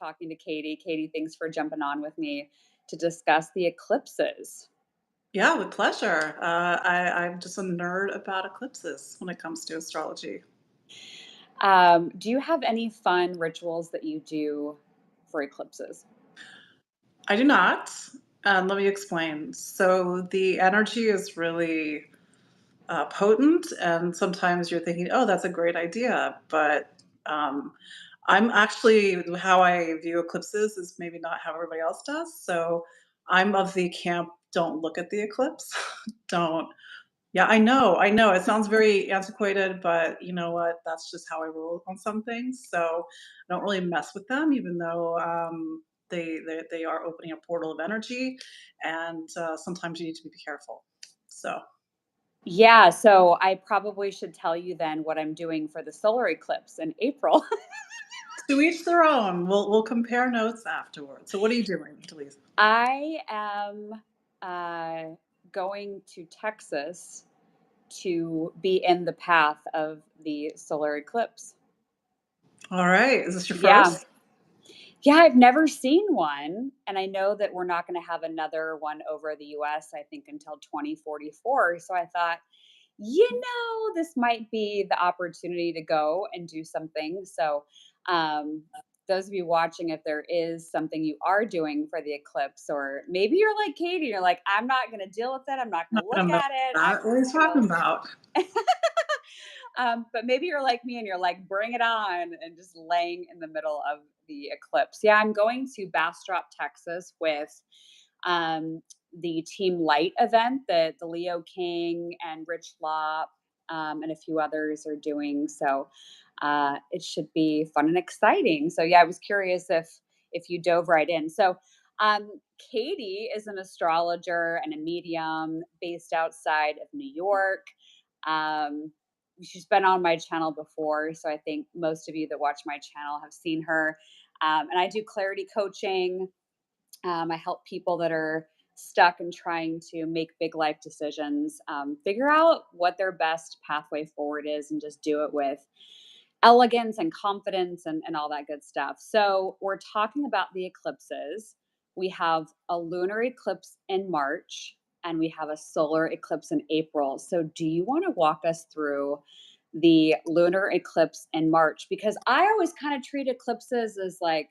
talking to Katie. Katie, thanks for jumping on with me to discuss the eclipses. Yeah, with pleasure. I'm just a nerd about eclipses when it comes to astrology. Do you have any fun rituals that you do for eclipses? I do not. Let me explain. So the energy is really potent, and sometimes you're thinking, "Oh, that's a great idea," but um, I'm actually how I view eclipses is maybe not how everybody else does. So I'm of the camp: don't look at the eclipse. Don't. Yeah, I know, it sounds very antiquated, but you know what? That's just how I roll on some things, so I don't really mess with them even though, they are opening a portal of energy, and, sometimes you need to be careful. So, Yeah, so I probably should tell you then what I'm doing for the solar eclipse in April. to each their own. We'll compare notes afterwards. So what are you doing, Dallisa? I am going to Texas to be in the path of the solar eclipse. Alright, is this your Yeah. first? Yeah, I've never seen one, and I know that we're not gonna have another one over the US, I think, until 2044, so I thought, this might be the opportunity to go and do something, so, um, those of you watching, if there is something you are doing for the eclipse, or maybe you're like Katie, you're like, "I'm not gonna deal with it, I'm not No, gonna no, look no, at it, not I'm what just he's talking gonna." about. But maybe you're like me and you're like, bring it on, and just laying in the middle of the eclipse. Yeah, I'm going to Bastrop, Texas with um, the Team Light event that the Leo King and Rich Lop and a few others are doing. So it should be fun and exciting. So yeah, I was curious if you dove right in. So um, Katie is an astrologer and a medium based outside of New York. Um, she's been on my channel before, so I think most of you that watch my channel have seen her. And I do clarity coaching. I help people that are stuck and trying to make big life decisions, figure out what their best pathway forward is, and just do it with elegance and confidence and all that good stuff. So, we're talking about the eclipses. We have a lunar eclipse in March and we have a solar eclipse in April. So, do you want to walk us through the lunar eclipse in March? Because I always kind of treat eclipses as like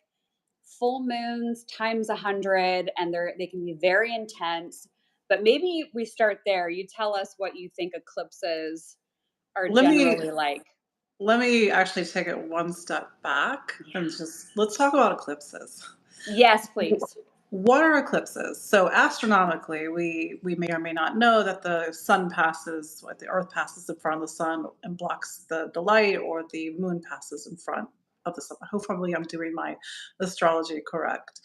full moons times 100, and they can be very intense. But maybe we start there. You tell us what you think eclipses are Let me generally like. let me actually take it one step back and just let's talk about eclipses. Yes, please. What are eclipses? So astronomically, we may or may not know that the sun passes, what the Earth passes in front of the sun and blocks the light, or the moon passes in front of the sun. Hopefully, I'm doing my astrology correct.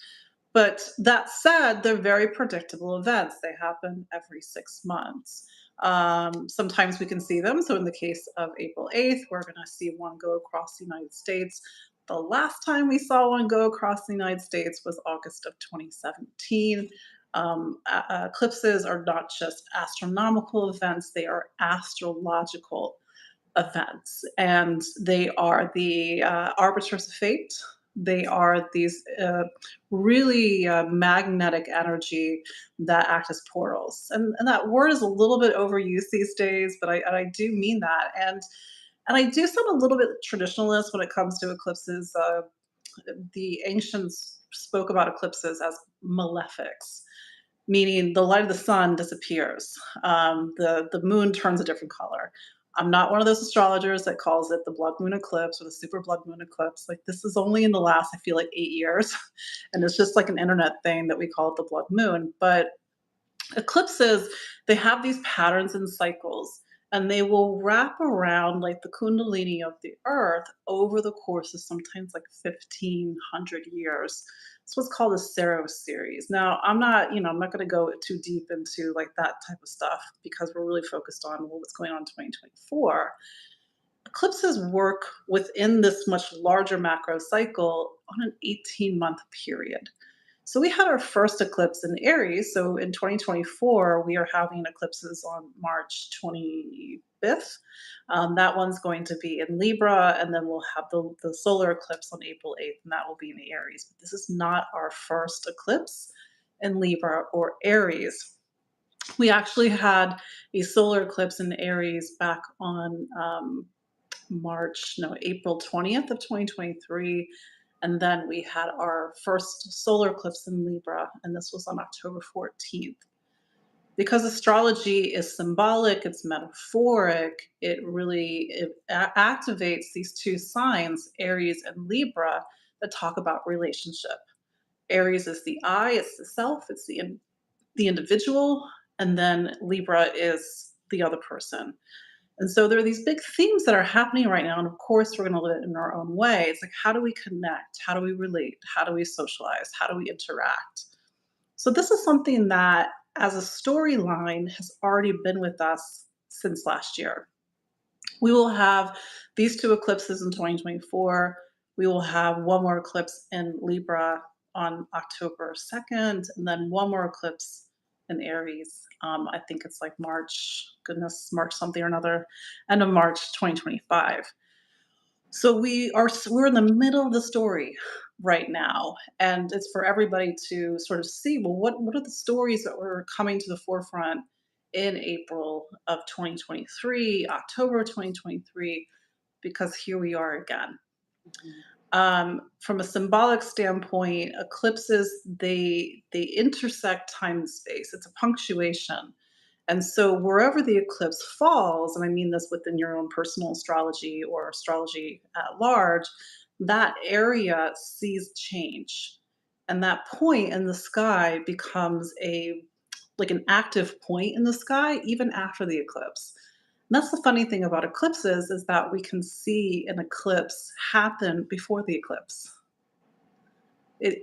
But that said, they're very predictable events. They happen every 6 months. Sometimes we can see them. So, in the case of April 8th, we're going to see one go across the United States. The last time we saw one go across the United States was August of 2017. Eclipses are not just astronomical events, they are astrological events, and they are the arbiters of fate. They are these really magnetic energy that act as portals, and that word is a little bit overused these days, but I do mean that, and I do sound a little bit traditionalist when it comes to eclipses. The ancients spoke about eclipses as malefics, meaning the light of the sun disappears. The moon turns a different color. I'm not one of those astrologers that calls it the blood moon eclipse or the super blood moon eclipse. Like, this is only in the last, I feel like, 8 years, and it's just like an internet thing that we call it the blood moon. But eclipses, they have these patterns and cycles, and they will wrap around like the kundalini of the earth over the course of sometimes like 1500 years. It's what's called a Saros series. Now, I'm not going to go too deep into like that type of stuff because we're really focused on what's going on in 2024. Eclipses work within this much larger macro cycle on an 18-month period. So we had our first eclipse in Aries. So in 2024, we are having eclipses on March 25th. That one's going to be in Libra, and then we'll have the solar eclipse on April 8th, and that will be in Aries. But this is not our first eclipse in Libra or Aries. We actually had a solar eclipse in Aries back on April 20th of 2023. And then we had our first solar eclipse in Libra, and this was on October 14th. Because astrology is symbolic, it's metaphoric, it activates these two signs, Aries and Libra, that talk about relationship. Aries is the I, it's the self, it's the individual, and then Libra is the other person. And so there are these big themes that are happening right now. And of course, we're going to live it in our own way. It's like, how do we connect? How do we relate? How do we socialize? How do we interact? So, this is something that, as a storyline, has already been with us since last year. We will have these two eclipses in 2024. We will have one more eclipse in Libra on October 2nd, and then one more eclipse in Aries. I think it's like March something or another, end of March 2025. So we're in the middle of the story right now, and it's for everybody to sort of see, well, what are the stories that were coming to the forefront in April of 2023, October 2023, because here we are again. From a symbolic standpoint, eclipses, they intersect time and space. It's a punctuation. And so wherever the eclipse falls, and I mean this within your own personal astrology or astrology at large, that area sees change. And that point in the sky becomes an active point in the sky even after the eclipse. And that's the funny thing about eclipses, is that we can see an eclipse happen before the eclipse.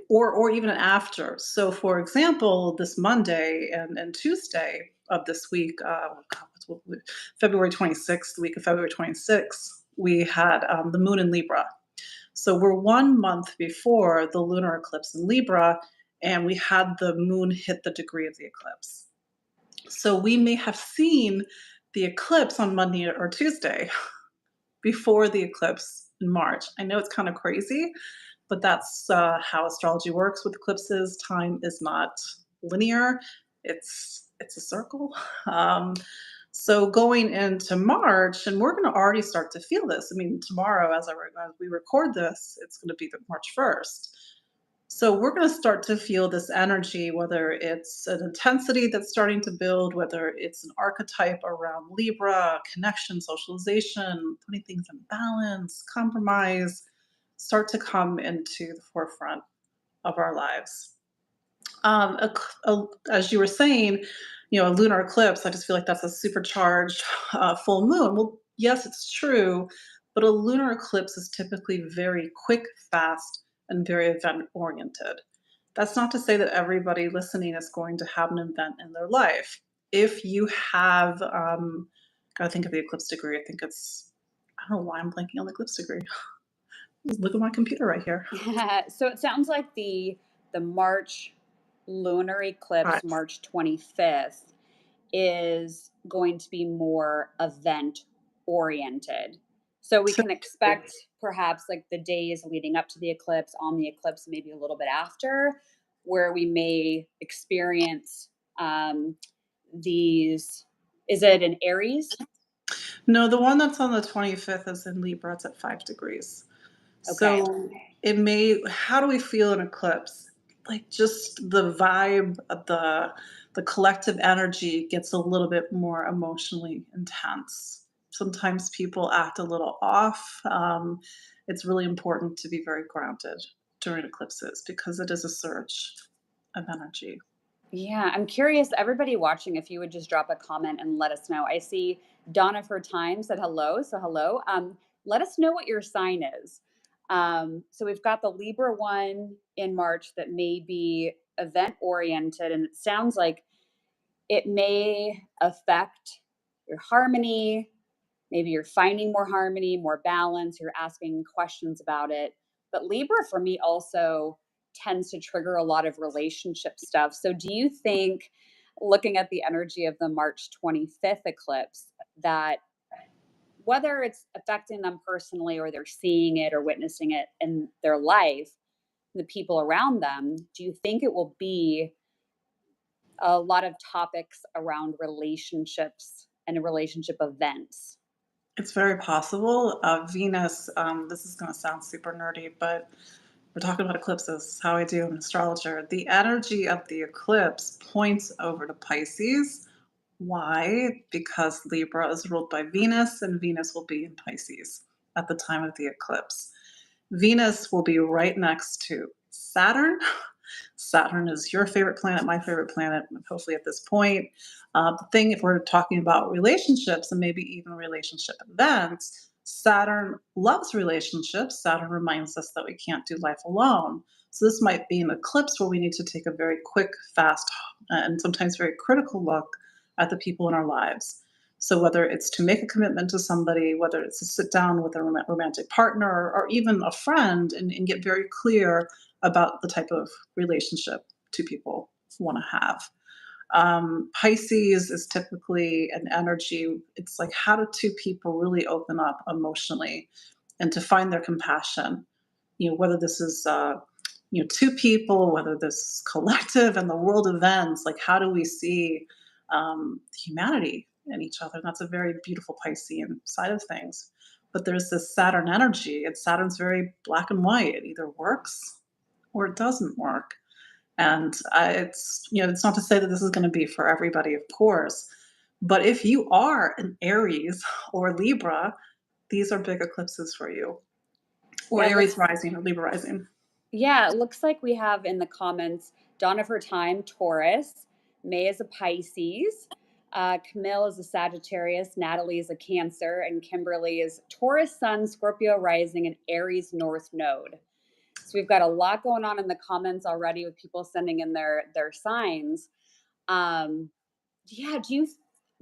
Or even after. So, for example, this Monday and Tuesday of this week, February 26th, the week of February 26th, we had the moon in Libra. So we're 1 month before the lunar eclipse in Libra, and we had the moon hit the degree of the eclipse. So we may have seen the eclipse on Monday or Tuesday before the eclipse in March. I know it's kind of crazy, but that's how astrology works with eclipses. Time is not linear; it's a circle. So going into March, and we're going to already start to feel this. I mean, tomorrow, as we record this, it's going to be the March 1st. So we're going to start to feel this energy, whether it's an intensity that's starting to build, whether it's an archetype around Libra, connection, socialization, putting things in balance, compromise, start to come into the forefront of our lives. As you were saying, a lunar eclipse, I just feel like that's a supercharged full moon. Well, yes, it's true, but a lunar eclipse is typically very quick, fast, and very event oriented. That's not to say that everybody listening is going to have an event in their life. If you have, gotta think of the eclipse degree. I don't know why I'm blanking on the eclipse degree. Look at my computer right here. So it sounds like the March lunar All eclipse, right. March 25th, is going to be more event oriented. So we can Typically. expect perhaps like the days leading up to the eclipse, on the eclipse, maybe a little bit after, where we may experience these. Is it an Aries? No, the one that's on the 25th is in Libra. It's at 5 degrees. Okay. So how do we feel an eclipse? Like, just the vibe of the collective energy gets a little bit more emotionally intense. Sometimes people act a little off. It's really important to be very grounded during eclipses because it is a surge of energy. Yeah, I'm curious, everybody watching, if you would just drop a comment and let us know. I see Donna for Time said hello. So hello. Let us know what your sign is. So we've got the Libra one in March that may be event oriented, and it sounds like it may affect your harmony. Maybe you're finding more harmony, more balance, you're asking questions about it. But Libra for me also tends to trigger a lot of relationship stuff. So do you think, looking at the energy of the March 25th eclipse, that whether it's affecting them personally or they're seeing it or witnessing it in their life, the people around them, do you think it will be a lot of topics around relationships and relationship events? It's very possible. Venus, this is going to sound super nerdy, but we're talking about eclipses, how I do an astrologer. The energy of the eclipse points over to Pisces. Why? Because Libra is ruled by Venus, and Venus will be in Pisces at the time of the eclipse. Venus will be right next to Saturn. Saturn is your favorite planet, my favorite planet, hopefully at this point. The thing, if we're talking about relationships and maybe even relationship events, Saturn loves relationships. Saturn reminds us that we can't do life alone. So this might be an eclipse where we need to take a very quick, fast, and sometimes very critical look at the people in our lives. So whether it's to make a commitment to somebody, whether it's to sit down with a romantic partner or even a friend and get very clear about the type of relationship two people want to have. Pisces is typically an energy. It's like, how do two people really open up emotionally and to find their compassion? Whether this is two people, whether this is collective and the world events, like how do we see humanity in each other? And that's a very beautiful Piscean side of things. But there's this Saturn energy, and Saturn's very black and white. It either works or it doesn't work. And it's not to say that this is going to be for everybody, of course. But if you are an Aries or Libra, these are big eclipses for you. Or Yeah, it Aries looks rising or Libra rising. Yeah, it looks like we have in the comments dawn of her time, Taurus. May is a Pisces. Camille is a Sagittarius. Natalie is a Cancer. And Kimberly is Taurus Sun, Scorpio rising, and Aries North Node. So we've got a lot going on in the comments already with people sending in their signs. Um, yeah, do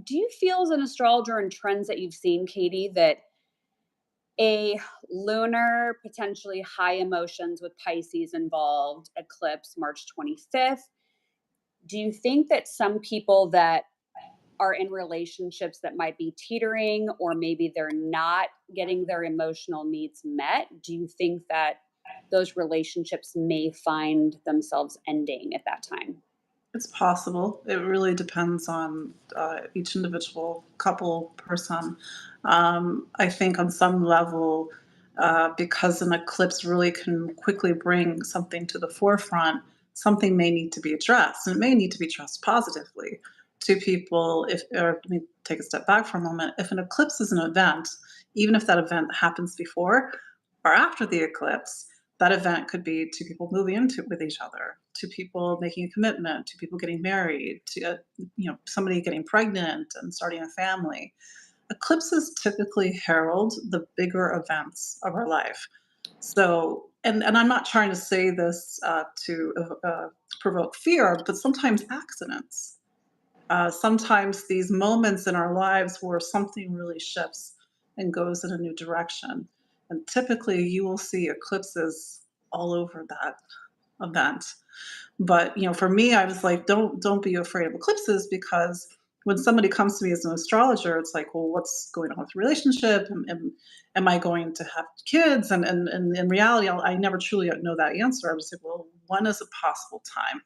you feel as an astrologer and trends that you've seen, Katie, that a lunar, potentially high emotions with Pisces involved eclipse March 25th. Do you think that some people that are in relationships that might be teetering or maybe they're not getting their emotional needs met, do you think that those relationships may find themselves ending at that time? It's possible. It really depends on each individual couple person. I think on some level, because an eclipse really can quickly bring something to the forefront, something may need to be addressed, and it may need to be addressed positively to people. Let me take a step back for a moment. If an eclipse is an event, even if that event happens before or after the eclipse, that event could be two people moving into with each other, two people making a commitment, two people getting married, to somebody getting pregnant and starting a family. Eclipses typically herald the bigger events of our life. So, and I'm not trying to say this to provoke fear, but sometimes accidents. Sometimes these moments in our lives where something really shifts and goes in a new direction. And typically you will see eclipses all over that event. But for me, I was like, don't be afraid of eclipses, because when somebody comes to me as an astrologer, it's like, well, what's going on with the relationship? And am I going to have kids? And in reality, I never truly know that answer. I was like, well, when is a possible time?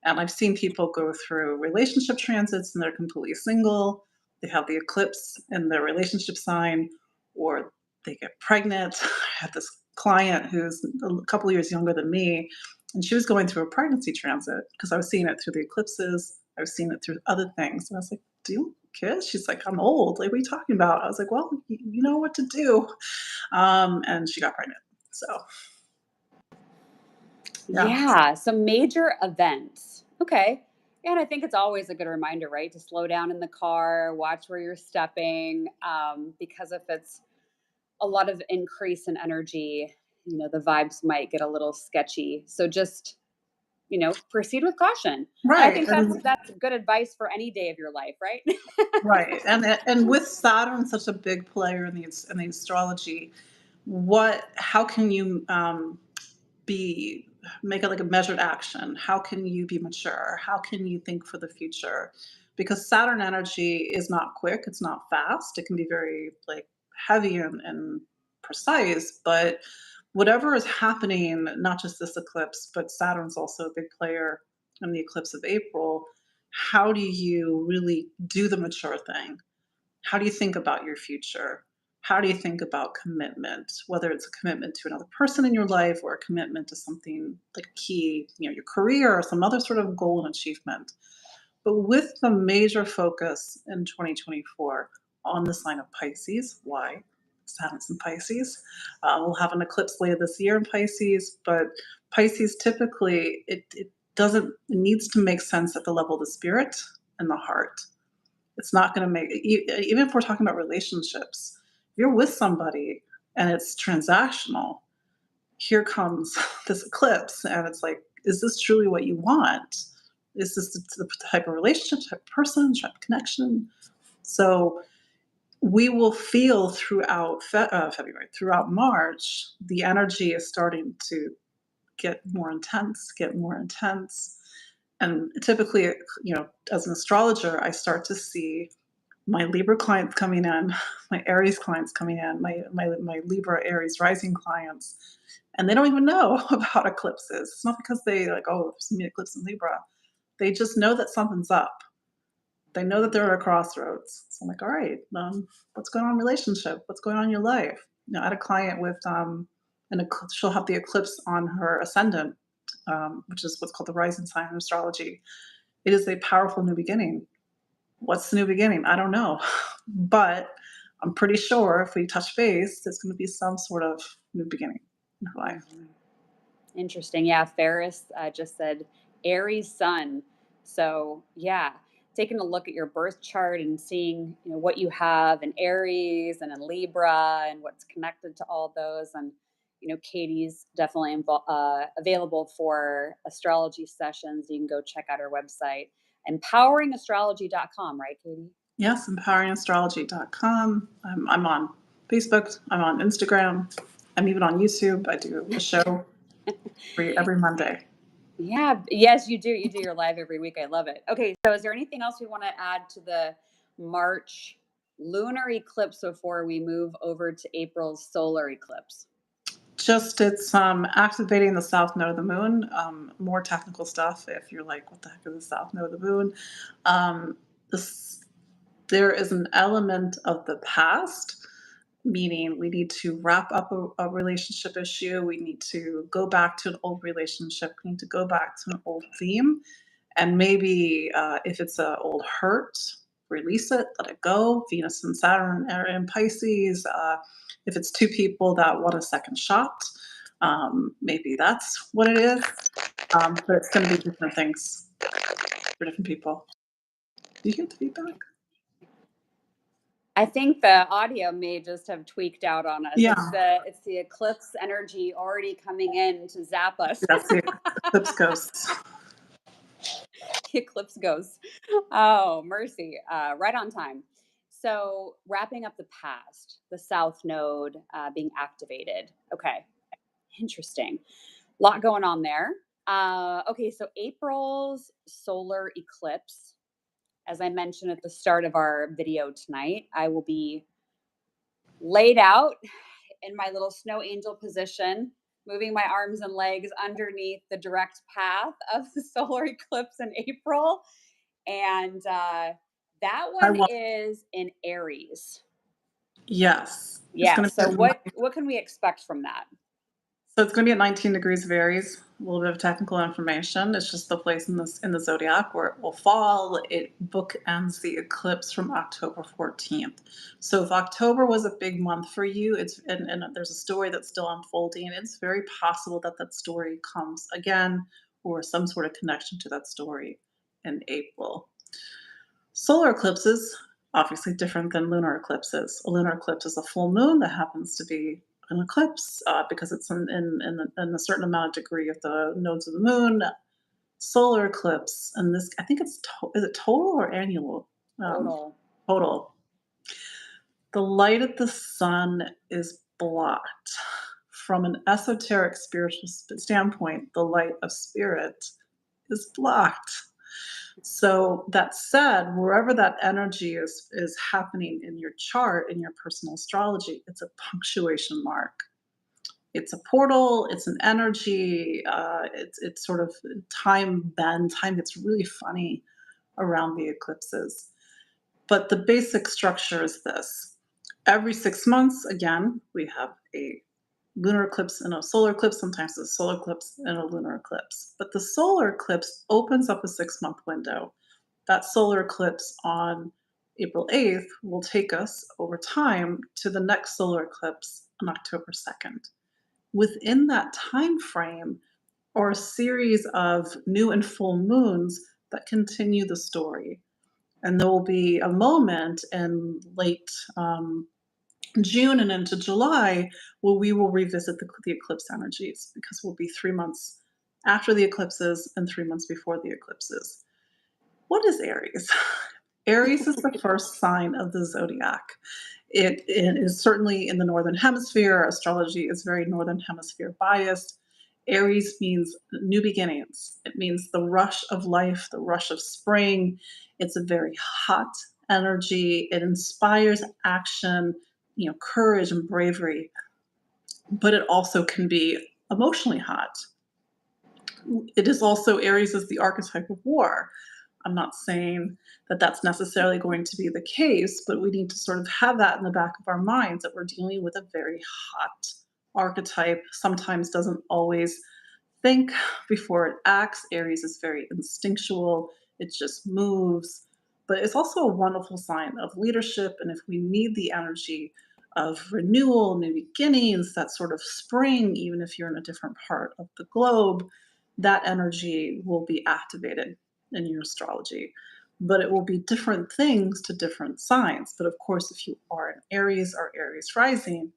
And I've seen people go through relationship transits and they're completely single. They have the eclipse in their relationship sign, or they get pregnant. I had this client who's a couple of years younger than me, and she was going through a pregnancy transit because I was seeing it through the eclipses. I was seeing it through other things. And I was like, do you have kids? She's like, I'm old. Like, what are you talking about? I was like, well, you know what to do. And she got pregnant. So, yeah. Yeah, some major events. Okay. Yeah, and I think it's always a good reminder, right, to slow down in the car, watch where you're stepping, because if it's a lot of increase in energy, the vibes might get a little sketchy. So just, proceed with caution. And I Right. think that's good advice for any day of your life, right? Right, and with Saturn such a big player in the astrology, how can you be make it like a measured action. How can you be mature? How can you think for the future? Because Saturn energy is not quick, it's not fast. It can be very like heavy and precise, but whatever is happening, not just this eclipse, but Saturn's also a big player in the eclipse of April. How do you really do the mature thing? How do you think about your future? How do you think about commitment, whether it's a commitment to another person in your life or a commitment to something like key, your career or some other sort of goal and achievement? But with the major focus in 2024 on the sign of Pisces, why? Saturn's in Pisces. We'll have an eclipse later this year in Pisces, but Pisces typically, it doesn't, it needs to make sense at the level of the spirit and the heart. It's not going to make, even if we're talking about relationships, if you're with somebody and it's transactional, here comes this eclipse, and it's like, is this truly what you want? Is this the type of relationship, type of person, type of connection? So we will feel throughout February, throughout March, the energy is starting to get more intense, get more intense. And typically, as an astrologer, I start to see my Libra clients coming in, my Aries clients coming in, my Libra Aries rising clients, and they don't even know about eclipses. It's not because they like, oh, there's an eclipse in Libra. They just know that something's up. They know that they're at a crossroads. So I'm like, all right, what's going on in relationship? What's going on in your life? I had a client with she'll have the eclipse on her ascendant, which is what's called the rising sign in astrology. It is a powerful new beginning. What's the new beginning? I don't know. But I'm pretty sure if we touch base, there's going to be some sort of new beginning in her life. Interesting. Yeah, Ferris just said Aries Sun. So yeah, taking a look at your birth chart and seeing what you have in Aries and in Libra and what's connected to all those. And Katie's definitely available for astrology sessions. You can go check out her website, empoweringastrology.com, right, Katie? Yes, empoweringastrology.com. I'm on Facebook. I'm on Instagram. I'm even on YouTube. I do a show every Monday. Yeah. Yes, you do. You do your live every week. I love it. Okay. So is there anything else we want to add to the March lunar eclipse before we move over to April's solar eclipse? Just it's activating the south node of the moon. More technical stuff if you're like, what the heck is the south node of the moon? There is an element of the past, meaning we need to wrap up a relationship issue. We need to go back to an old relationship. We need to go back to an old theme. And maybe if it's an old hurt, release it, let it go. Venus and Saturn are in Pisces. If it's two people that want a second shot, maybe that's what it is. But it's going to be different things for different people. Do you hear the feedback? I think the audio may just have tweaked out on us. Yeah. It's the eclipse energy already coming in to zap us. That's the eclipse ghosts. The eclipse ghosts. Oh, mercy. Right on time. So wrapping up the past, the south node being activated. Okay. Interesting. A lot going on there. Okay, so April's solar eclipse, as I mentioned at the start of our video tonight, I will be laid out in my little snow angel position, moving my arms and legs underneath the direct path of the solar eclipse in April. And that one is in Aries. Yes. Yeah. So what can we expect from that? So it's going to be at 19 degrees of Aries. A little bit of technical information. It's just the place in the zodiac where it will fall. It bookends the eclipse from October 14th. So if October was a big month for you, and there's a story that's still unfolding. It's very possible that that story comes again, or some sort of connection to that story in April. Solar eclipses, obviously different than lunar eclipses. A lunar eclipse is a full moon that happens to be an eclipse because it's in a certain amount of degree of the nodes of the moon. Solar eclipse, and this, I think it's, is it total or annual? Total. Total. The light of the sun is blocked from an esoteric spiritual standpoint, the light of spirit is blocked. So that said, wherever that energy is happening in your chart, in your personal astrology, it's a punctuation mark. It's a portal. It's an energy. It's sort of time bend. Time gets really funny around the eclipses. But the basic structure is this: every 6 months, again, we have a lunar eclipse and a solar eclipse. Sometimes a solar eclipse and a lunar eclipse. But the solar eclipse opens up a 6-month window. That solar eclipse on April 8th will take us over time to the next solar eclipse on October 2nd. Within that time frame are a series of new and full moons that continue the story. And there will be a moment in late June and into July where we will revisit the eclipse energies, because we'll be 3 months after the eclipses and 3 months before the eclipses. What is Aries? Aries is the first sign of the zodiac. It is certainly in the Northern Hemisphere. Astrology is very Northern Hemisphere biased. Aries means new beginnings. It means the rush of life, the rush of spring. It's a very hot energy. It inspires action, courage and bravery, but it also can be emotionally hot. It is also, Aries is the archetype of war. I'm not saying that that's necessarily going to be the case, but we need to sort of have that in the back of our minds, that we're dealing with a very hot archetype. Sometimes doesn't always think before it acts. Aries is very instinctual. It just moves. But it's also a wonderful sign of leadership. And if we need the energy of renewal, new beginnings, that sort of spring, even if you're in a different part of the globe, that energy will be activated in your astrology. But it will be different things to different signs. But of course, if you are an Aries or Aries rising,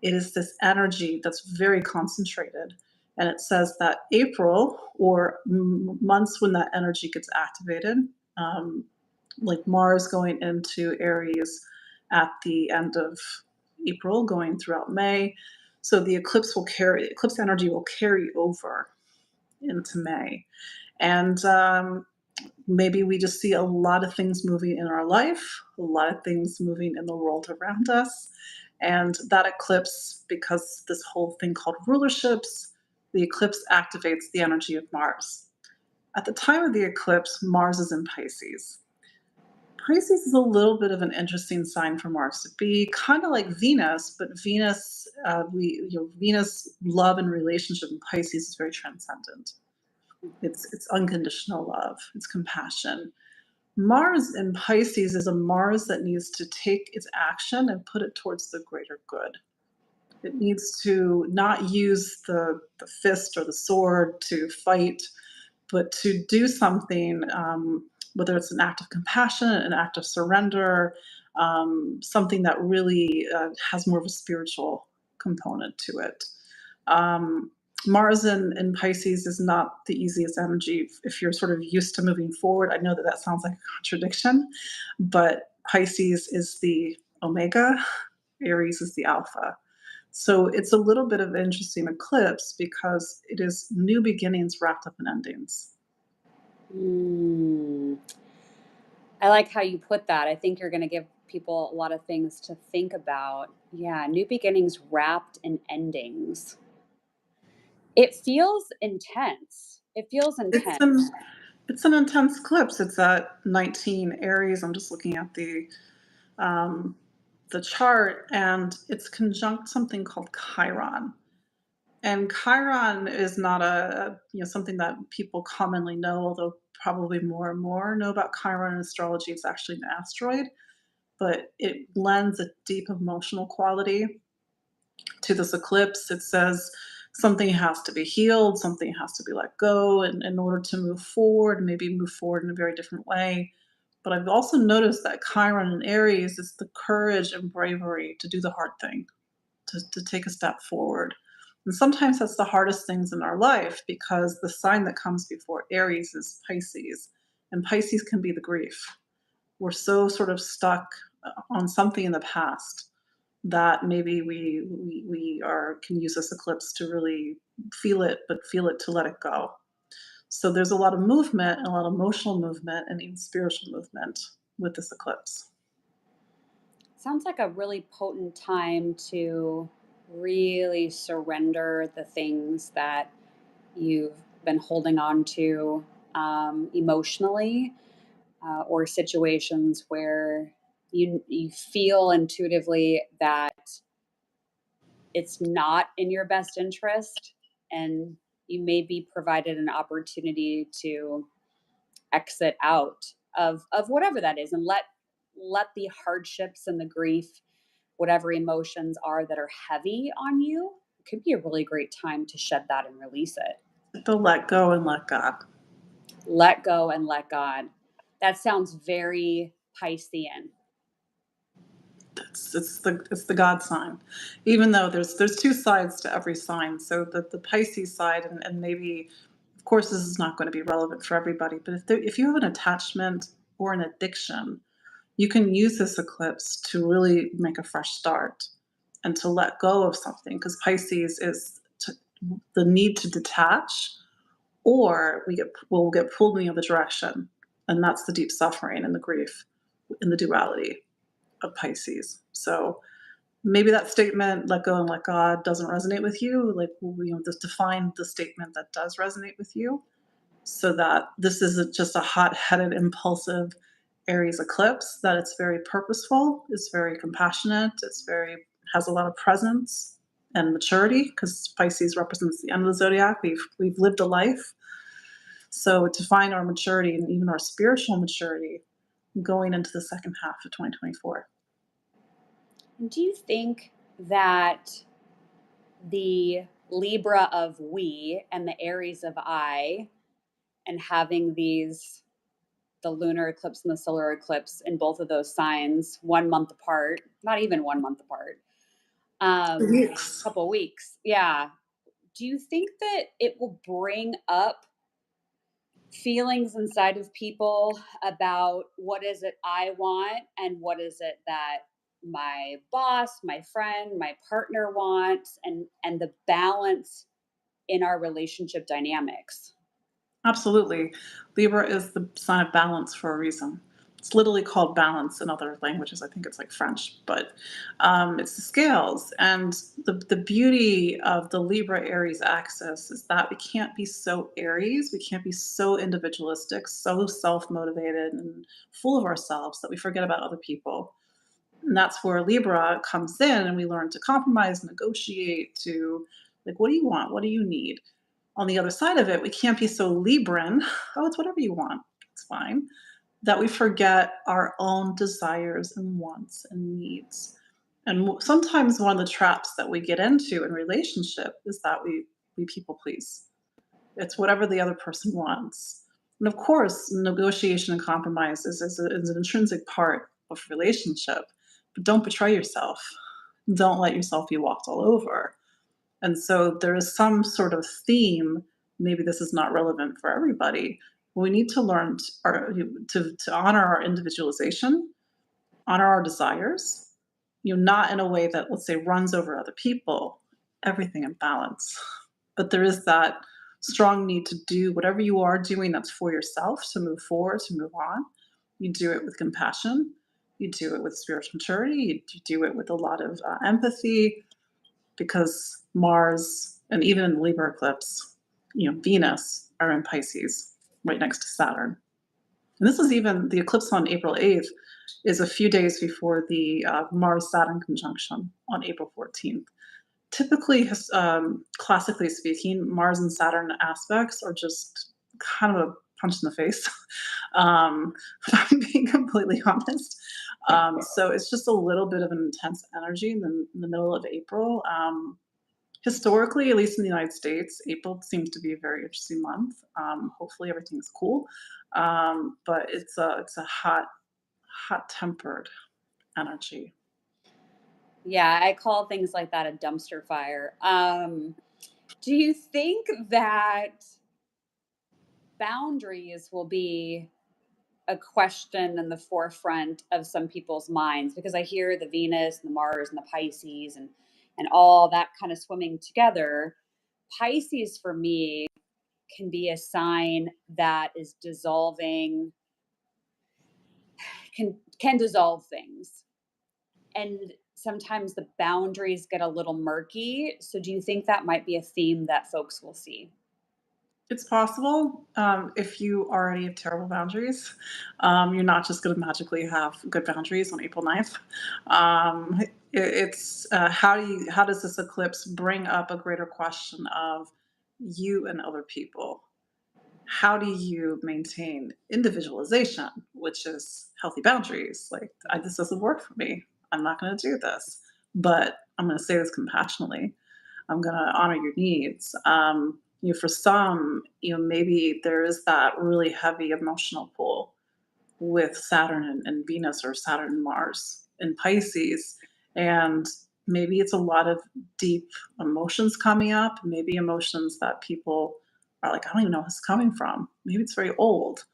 it is this energy that's very concentrated. And it says that April, or months when that energy gets activated, like Mars going into Aries at the end of April, going throughout May. So the eclipse energy will carry over into May. And maybe we just see a lot of things moving in our life, a lot of things moving in the world around us. And that eclipse, because this whole thing called rulerships, the eclipse activates the energy of Mars. At the time of the eclipse, Mars is in Pisces. Pisces is a little bit of an interesting sign for Mars to be, kind of like Venus, but Venus, Venus love and relationship in Pisces is very transcendent. It's unconditional love. It's compassion. Mars in Pisces is a Mars that needs to take its action and put it towards the greater good. It needs to not use the fist or the sword to fight, but to do something, whether it's an act of compassion, an act of surrender, something that really has more of a spiritual component to it. Mars in Pisces is not the easiest energy if you're sort of used to moving forward. I know that that sounds like a contradiction, but Pisces is the omega, Aries is the alpha. So it's a little bit of an interesting eclipse because it is new beginnings wrapped up in endings. I like how you put that. I think you're going to give people a lot of things to think about. Yeah, new beginnings wrapped in endings. It feels intense. It feels It's intense. an intense eclipse. It's at 19 Aries. I'm just looking at the chart, and it's conjunct something called Chiron. And Chiron is not something that people commonly know, although probably more and more know about Chiron in astrology. It's actually an asteroid, but it lends a deep emotional quality to this eclipse. It says something has to be healed, something has to be let go in order to move forward, maybe move forward in a very different way. But I've also noticed that Chiron in Aries is the courage and bravery to do the hard thing, to take a step forward. And sometimes that's the hardest things in our life, because the sign that comes before Aries is Pisces. And Pisces can be the grief. We're so sort of stuck on something in the past. that maybe we are can use this eclipse to really feel it, but feel it to let it go. So there's a lot of movement, a lot of emotional movement, and even spiritual movement with this eclipse. Sounds like a really potent time to really surrender the things that you've been holding on to emotionally, or situations where you feel intuitively that it's not in your best interest, and you may be provided an opportunity to exit out of whatever that is, and let the hardships and the grief, whatever emotions are that are heavy on you, it could be a really great time to shed that and release it. To let go and let God. Let go and let God. That sounds very Piscean. It's the God sign, even though there's two sides to every sign. So the Pisces side, and maybe, of course, this is not going to be relevant for everybody, but if you have an attachment or an addiction, you can use this eclipse to really make a fresh start and to let go of something, because Pisces is the need to detach, or we'll get pulled in the other direction, and that's the deep suffering and the grief in the duality of Pisces. So maybe that statement, let go and let God, doesn't resonate with you. Like, just define the statement that does resonate with you, so that this isn't just a hot-headed, impulsive Aries eclipse, that it's very purposeful, it's very compassionate, it's very has a lot of presence and maturity, because Pisces represents the end of the zodiac. We've lived a life. So to find our maturity and even our spiritual maturity going into the second half of 2024. And do you think that the Libra of we and the Aries of I, and having the lunar eclipse and the solar eclipse in both of those signs 1 month apart, not even 1 month apart, Weeks. couple weeks. Yeah. Do you think that it will bring up feelings inside of people about what is it I want and what is it that my boss, my friend, my partner wants, and the balance in our relationship dynamics? Absolutely. Libra is the sign of balance for a reason. It's literally called balance in other languages. I think it's like French, but it's the scales. And the beauty of the Libra Aries axis is that we can't be so Aries, we can't be so individualistic, so self motivated and full of ourselves that we forget about other people. And that's where Libra comes in, and we learn to compromise, negotiate, to like, what do you want? What do you need? On the other side of it, we can't be so Libran, oh, it's whatever you want, it's fine, that we forget our own desires and wants and needs. And sometimes one of the traps that we get into in relationship is that we people please. It's whatever the other person wants. And of course, negotiation and compromise is an intrinsic part of relationship, but don't betray yourself. Don't let yourself be walked all over. And so there is some sort of theme, maybe this is not relevant for everybody. We need to learn to honor our individualization, honor our desires, not in a way that, let's say, runs over other people, everything in balance. But there is that strong need to do whatever you are doing that's for yourself, to move forward, to move on. You do it with compassion, you do it with spiritual maturity, you do it with a lot of empathy, because Mars, and even in the Libra eclipse, Venus are in Pisces right next to Saturn. And this is even the eclipse on April 8th is a few days before the Mars Saturn conjunction on April 14th. Typically, classically speaking, Mars and Saturn aspects are just kind of a punch in the face, if I'm being completely honest. So it's just a little bit of an intense energy in the middle of April. Historically, at least in the United States, April seems to be a very interesting month. Hopefully, everything's cool, but it's a hot tempered energy. Yeah, I call things like that a dumpster fire. Do you think that boundaries will be a question in the forefront of some people's minds, because I hear the Venus and the Mars and the Pisces and all that kind of swimming together. Pisces for me can be a sign that is dissolving, can dissolve things. And sometimes the boundaries get a little murky. So do you think that might be a theme that folks will see? It's possible, if you already have terrible boundaries. You're not just gonna magically have good boundaries on April 9th. How does this eclipse bring up a greater question of you and other people? How do you maintain individualization, which is healthy boundaries? Like, this doesn't work for me. I'm not gonna do this, but I'm gonna say this compassionately. I'm gonna honor your needs. For some, maybe there is that really heavy emotional pull with Saturn and Venus, or Saturn and Mars in Pisces. And maybe it's a lot of deep emotions coming up, maybe emotions that people are like, I don't even know where it's coming from. Maybe it's very old.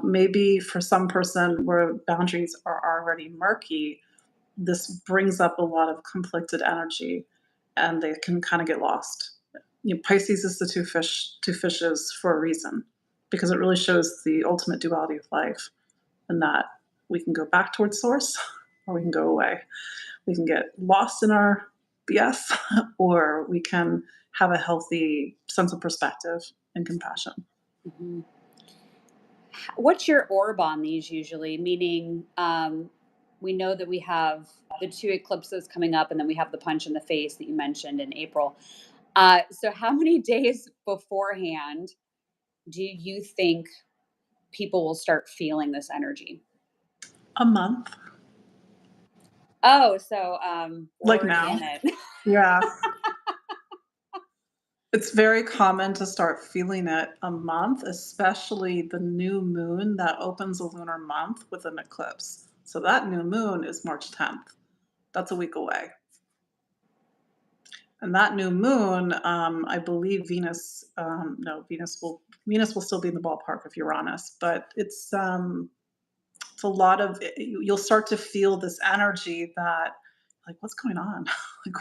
Maybe for some person where boundaries are already murky, this brings up a lot of conflicted energy and they can kind of get lost. Pisces is the two fishes for a reason, because it really shows the ultimate duality of life, and that we can go back towards source or we can go away. We can get lost in our BS or we can have a healthy sense of perspective and compassion. Mhm. What's your orb on these usually? Meaning, we know that we have the two eclipses coming up, and then we have the punch in the face that you mentioned in April. So, how many days beforehand do you think people will start feeling this energy? A month, Oh, so we're like already now. in it. Yeah. It's very common to start feeling it a month, especially the new moon that opens a lunar month with an eclipse. So that new moon is March 10th. That's a week away. And that new moon, I believe Venus, no, Venus will still be in the ballpark of Uranus, but it's a lot of you'll start to feel this energy that, like, what's going on? Like,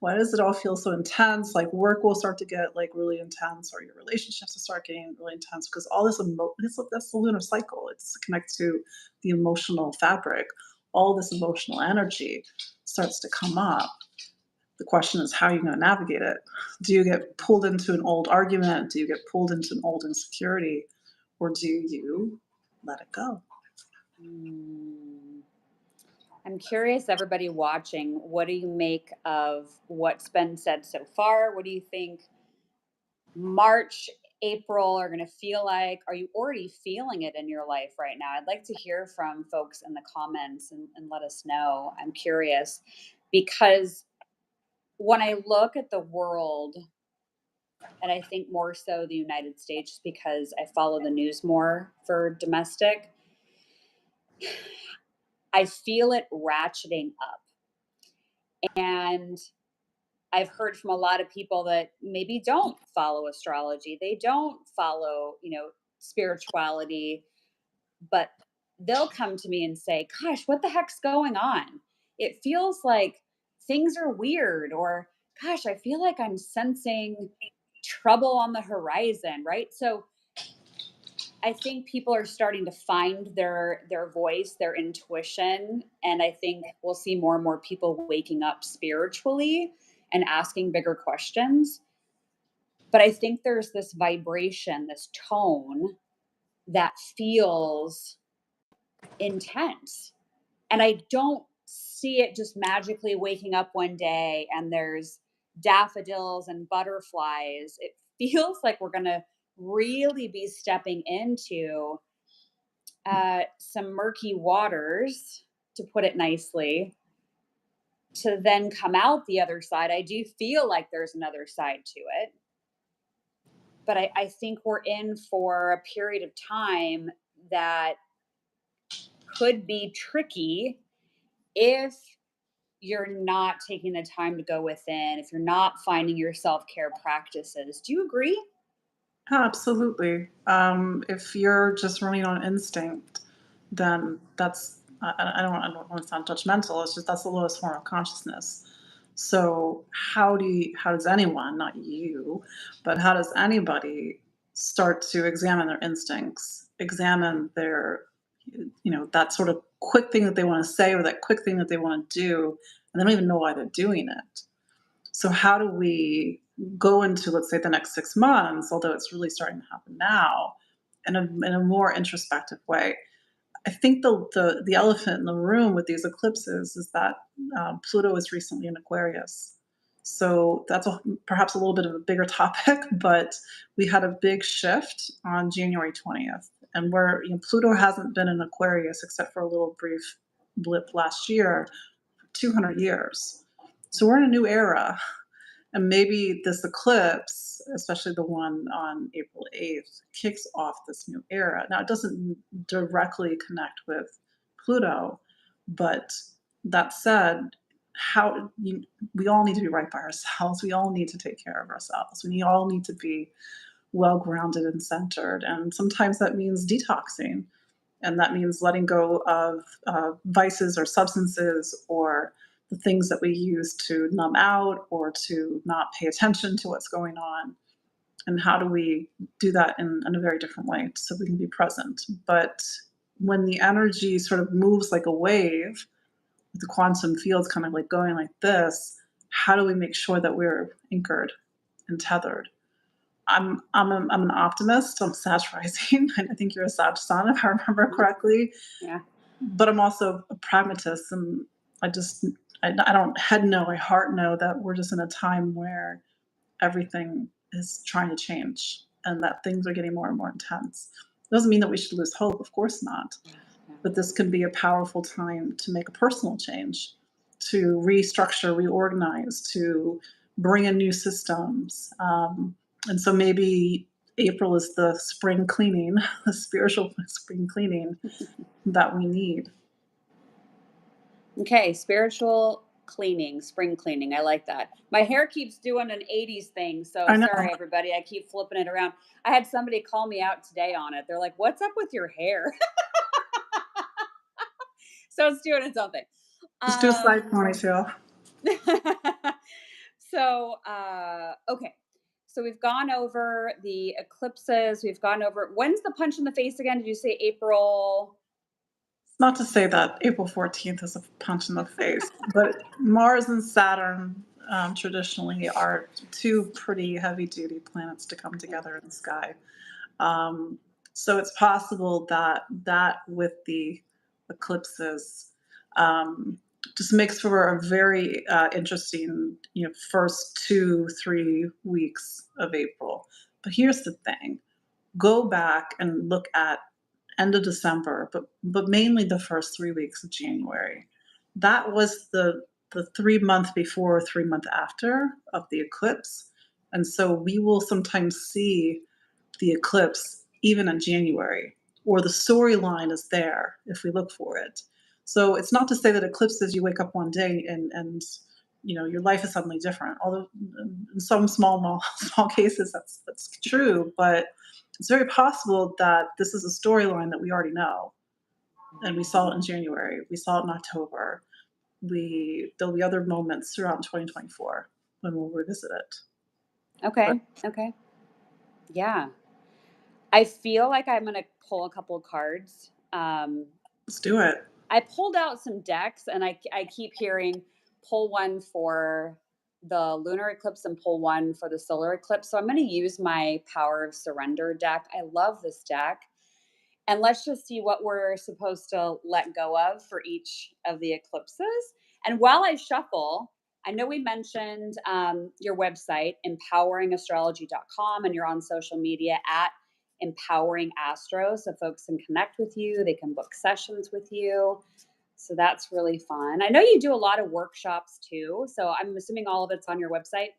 why does it all feel so intense? Like, work will start to get like really intense, or your relationships will start getting really intense, because all that's the lunar cycle. It's connected to the emotional fabric. All this emotional energy starts to come up. The question is, how are you going to navigate it? Do you get pulled into an old argument? Do you get pulled into an old insecurity? Or do you let it go? Hmm. I'm curious, everybody watching, what do you make of what's been said so far? What do you think March, April are going to feel like? Are you already feeling it in your life right now? I'd like to hear from folks in the comments and let us know. I'm curious because when I look at the world, and I think more so the United States because I follow the news more for domestic, I feel it ratcheting up. And I've heard from a lot of people that maybe don't follow astrology. They don't follow, spirituality, but they'll come to me and say, "Gosh, what the heck's going on? It feels like things are weird," or "Gosh, I feel like I'm sensing trouble on the horizon," right? So I think people are starting to find their voice, their intuition, and I think we'll see more and more people waking up spiritually and asking bigger questions. But I think there's this vibration, this tone that feels intense. And I don't see it just magically waking up one day and there's daffodils and butterflies. It feels like we're going to really be stepping into some murky waters, to put it nicely, to then come out the other side. I do feel like there's another side to it, but I think we're in for a period of time that could be tricky if you're not taking the time to go within, if you're not finding your self care practices. Do you agree? Absolutely. If you're just running on instinct, then that's I don't want to sound judgmental. It's just that's the lowest form of consciousness. So how does anyone, not you, but how does anybody start to examine their instincts, examine their, that sort of quick thing that they want to say or that quick thing that they want to do, and they don't even know why they're doing it. So how do we go into, let's say, the next 6 months, although it's really starting to happen now, in a more introspective way? I think the elephant in the room with these eclipses is that Pluto is recently in Aquarius. So that's perhaps a little bit of a bigger topic, but we had a big shift on January 20th. And where Pluto hasn't been in Aquarius except for a little brief blip last year, for 200 years. So we're in a new era. And maybe this eclipse, especially the one on April 8th, kicks off this new era. Now, it doesn't directly connect with Pluto, but that said, we all need to be right by ourselves. We all need to take care of ourselves. We all need to be well grounded and centered. And sometimes that means detoxing. And that means letting go of vices or substances or the things that we use to numb out or to not pay attention to what's going on. And how do we do that in a very different way so we can be present? But when the energy sort of moves like a wave, with the quantum fields kind of like going like this, how do we make sure that we're anchored and tethered? I'm an optimist. I'm Sag rising. I think you're a Sag sun, if I remember Mhm. correctly. Yeah. But I'm also a pragmatist, and I just I don't head know, I heart know that we're just in a time where everything is trying to change, and that things are getting more and more intense. It doesn't mean that we should lose hope, of course not. Yeah. Yeah. But this can be a powerful time to make a personal change, to restructure, reorganize, to bring in new systems. And so maybe April is the spring cleaning, the spiritual spring cleaning that we need. Okay, spiritual cleaning, spring cleaning. I like that. My hair keeps doing an 80s thing. So I know. sorry, everybody. I keep flipping it around. I had somebody call me out today on it. They're like, "What's up with your hair?" So it's doing its own thing. Just do a side Um, ponytail. okay. So we've gone over the eclipses. We've gone over when's the punch in the face again? Did you say April? Not to say that April 14th is a punch in the face, but Mars and Saturn traditionally are two pretty heavy duty planets to come Yeah. together in the sky. Um, so it's possible that with the eclipses um, just makes for a very interesting, first 2-3 weeks of April. But here's the thing: go back and look at end of December, but mainly the first 3 weeks of January. That was the 3 month before, 3 month after of the eclipse, and so we will sometimes see the eclipse even in January, or the storyline is there if we look for it. So it's not to say that eclipses you wake up one day and your life is suddenly different. Although in some small cases that's true, but it's very possible that this is a storyline that we already know, and we saw it in January, we saw it in October. There'll be other moments throughout 2024 when we'll revisit it. But Okay. Okay. Yeah. I feel like I'm gonna pull a couple of cards. let's do it. I pulled out some decks, and I keep hearing pull one for the lunar eclipse and pull one for the solar eclipse. So I'm going to use my Power of Surrender deck. I love this deck. And let's just see what we're supposed to let go of for each of the eclipses. And while I shuffle, I know we mentioned your website, empoweringastrology.com, and you're on social media at Empowering Astro. So folks can connect with you, they can book sessions with you. So that's really fun. I know you do a lot of workshops too. So I'm assuming all of it's on your website.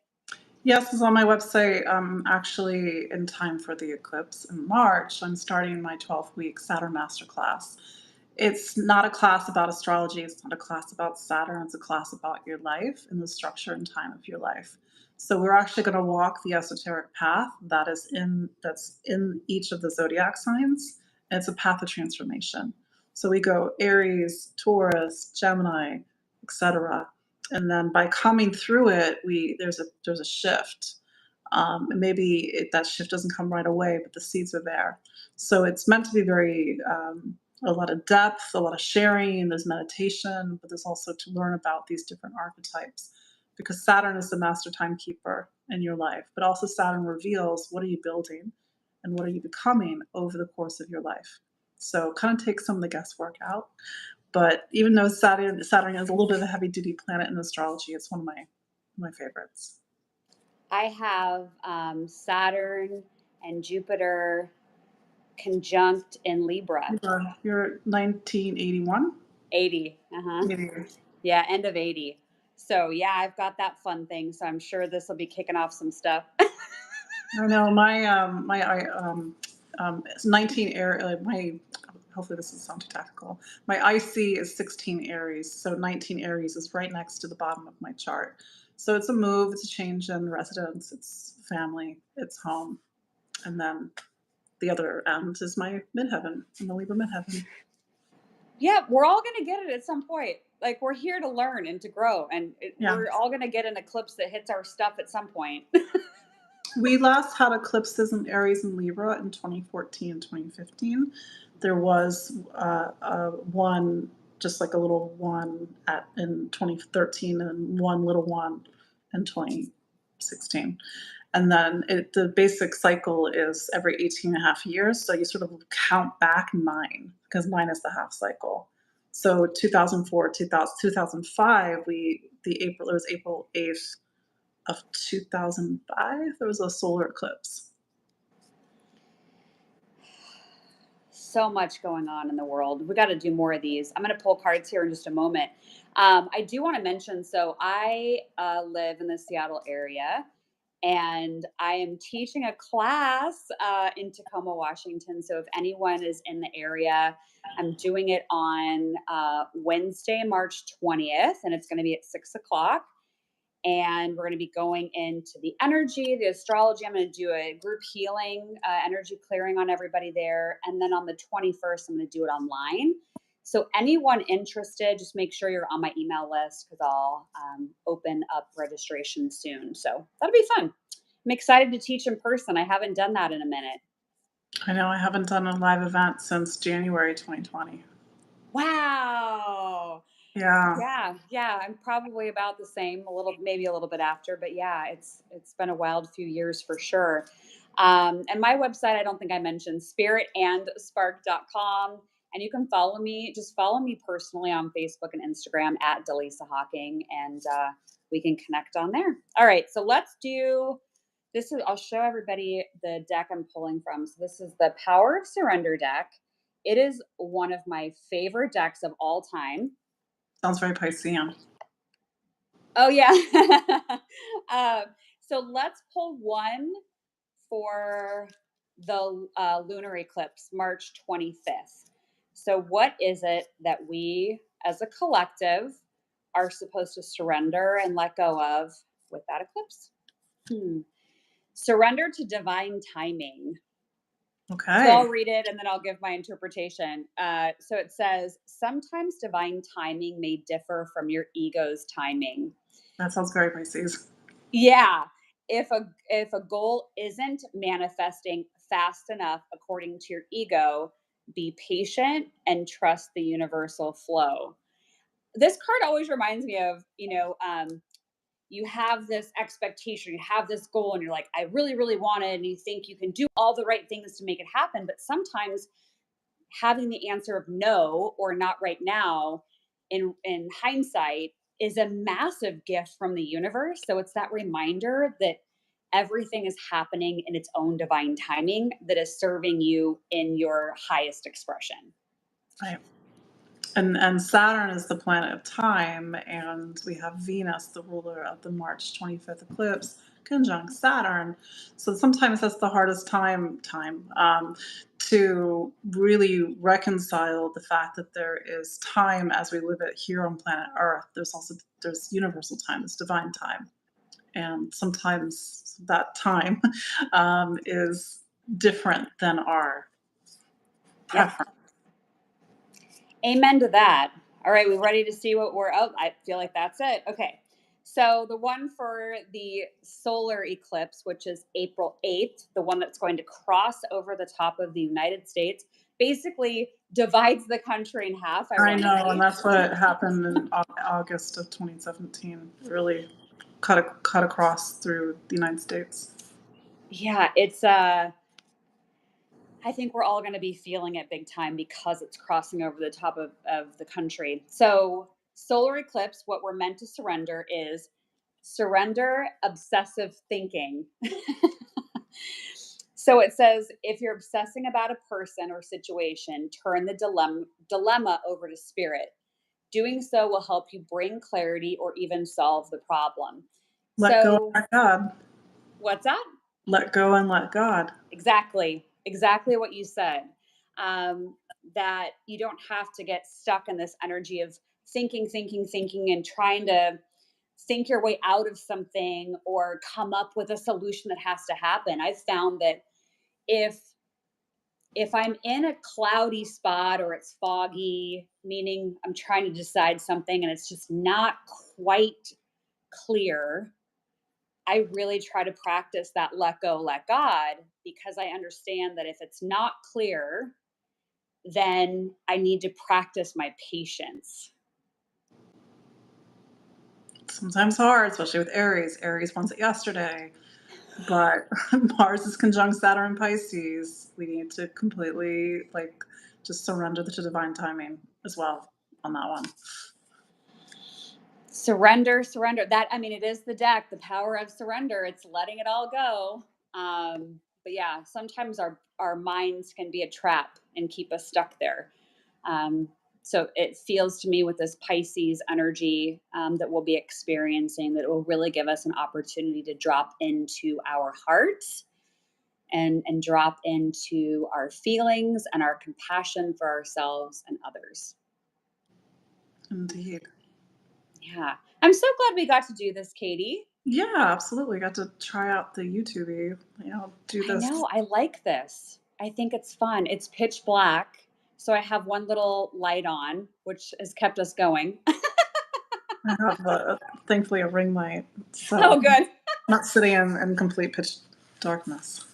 Yes, it's on my website. Actually, in time for the eclipse in March, I'm starting my 12-week Saturn Masterclass. It's not a class about astrology. It's not a class about Saturn. It's a class about your life and the structure and time of your life. So we're actually going to walk the esoteric path that's in each of the zodiac signs. And it's a path of transformation. So we go Aries, Taurus, Gemini, etc. And then by coming through it, there's a shift. And maybe that shift doesn't come right away, but the seeds are there. So it's meant to be very a lot of depth, a lot of sharing. There's meditation, but there's also to learn about these different archetypes, because Saturn is the master timekeeper in your life, but also Saturn reveals what are you building and what are you becoming over the course of your life. So kind of takes some of the guesswork out. But even though Saturn is a little bit of a heavy duty planet in astrology, it's one of my favorites. I have Saturn and Jupiter conjunct in Libra. You're 1981? 80. Uh-huh. 80. Yeah, end of 80. So yeah, I've got that fun thing. So I'm sure this will be kicking off some stuff. I know it's 19 my hopefully this doesn't sound too tactical. My IC is 16 Aries, so 19 Aries is right next to the bottom of my chart. So it's a move, it's a change in residence, it's family, it's home, and then the other end is my midheaven, in the Libra midheaven. Yeah, we're all going to get it at some point. Like we're here to learn and to grow, and Yeah. we're all going to get an eclipse that hits our stuff at some point. We last had eclipses in Aries and Libra in 2014 and 2015. There was one, just like a little one in 2013, and one little one in 2016. And then the basic cycle is every 18 and a half years. So you sort of count back 9, because 9 is the half cycle. So 2004, 2005, it was April 8th of 2005, there was a solar eclipse. So much going on in the world. We got to do more of these. I'm going to pull cards here in just a moment. I do want to mention, so I live in the Seattle area, and I am teaching a class in Tacoma, Washington. So if anyone is in the area, I'm doing it on Wednesday, March 20th, and it's going to be at 6 o'clock. And we're going to be going into the energy, the astrology. I'm going to do a group healing, energy clearing on everybody there. And then on the 21st, I'm going to do it online. So anyone interested, just make sure you're on my email list, because I'll open up registration soon. So that'll be fun. I'm excited to teach in person. I haven't done that in a minute. I know, I haven't done a live event since January 2020. Wow. Yeah. Yeah. I'm probably about the same, maybe a little bit after, but yeah, it's been a wild few years for sure. And my website, I don't think I mentioned, spiritandspark.com. And you can follow me, just follow me personally on Facebook and Instagram at Dallisa Hocking, and we can connect on there. All right, so let's do this. I'll show everybody the deck I'm pulling from. So this is the Power of Surrender deck. It is one of my favorite decks of all time. Sounds very Piscean. Oh, yeah. So let's pull one for the lunar eclipse, March 25th. So what is it that we as a collective are supposed to surrender and let go of with that eclipse? Surrender to divine timing. Okay. So I'll read it and then I'll give my interpretation. So it says, sometimes divine timing may differ from your ego's timing. That sounds very Pisces. Yeah. If a goal isn't manifesting fast enough according to your ego, be patient and trust the universal flow. This card always reminds me of, you have this expectation, you have this goal, and you're like, I really, really want it. And you think you can do all the right things to make it happen. But sometimes having the answer of no or not right now in hindsight is a massive gift from the universe. So it's that reminder that everything is happening in its own divine timing that is serving you in your highest expression. Right. And Saturn is the planet of time, and we have Venus, the ruler of the March 25th eclipse, conjunct Saturn. So sometimes that's the hardest time to really reconcile the fact that there is time as we live it here on planet Earth. There's universal time, there's divine time. and sometimes that time is different than our Yep. preference. Amen to that. All right, we ready to see what we're oh, I feel like that's it. Okay. So the one for the solar eclipse, which is April 8th, the one that's going to cross over the top of the United States, basically divides the country in half, I know, ironically. and that's what happened in August of 2017. It really cut across through the United States. Yeah, it's I think we're all going to be feeling it big time because it's crossing over the top of the country. So, solar eclipse, what we're meant to surrender is surrender obsessive thinking. So it says if you're obsessing about a person or situation, turn the dilemma over to spirit. Doing so will help you bring clarity or even solve the problem. Let go and So, let God. what's that? Let go and let God. Exactly. Exactly what you said. Um, that you don't have to get stuck in this energy of thinking, and trying to think your way out of something or come up with a solution that has to happen. I've found that if I'm in a cloudy spot or it's foggy, meaning I'm trying to decide something and it's just not quite clear, I really try to practice that let go, let God, because I understand that if it's not clear, then I need to practice my patience. Sometimes hard, especially with Aries. Aries wants it yesterday, but Mars is conjunct Saturn and Pisces. We need to completely just surrender to divine timing as well on that one. Surrender. That, I mean, it is the deck, the power of surrender. It's letting it all go. But yeah, sometimes our minds can be a trap and keep us stuck there. Um, so it feels to me with this Pisces energy that we'll be experiencing that it will really give us an opportunity to drop into our hearts and drop into our feelings and our compassion for ourselves and others. Indeed. Yeah. I'm so glad we got to do this, Katie. Yeah, absolutely. Got to try out the YouTube, do I this. know. I like this. I think it's fun. It's pitch black. So I have one little light on, which has kept us going. I have thankfully a ring light, so Oh, good. not sitting in complete pitch darkness.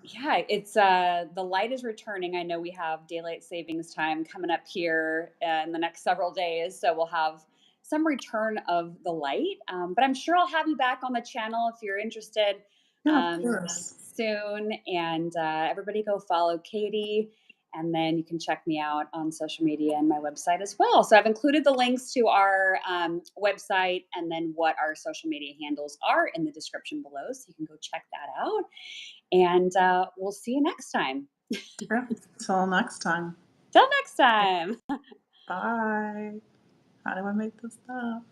Yeah, it's the light is returning. I know we have daylight savings time coming up here in the next several days, so we'll have some return of the light. But I'm sure I'll have you back on the channel if you're interested Yeah, of um, course. soon. And everybody go follow Katie, and then you can check me out on social media and my website as well. So I've included the links to our website and then what our social media handles are in the description below, so you can go check that out. And we'll see you next time. Yeah. Till next time. Till next time. Bye. How do I make this stop?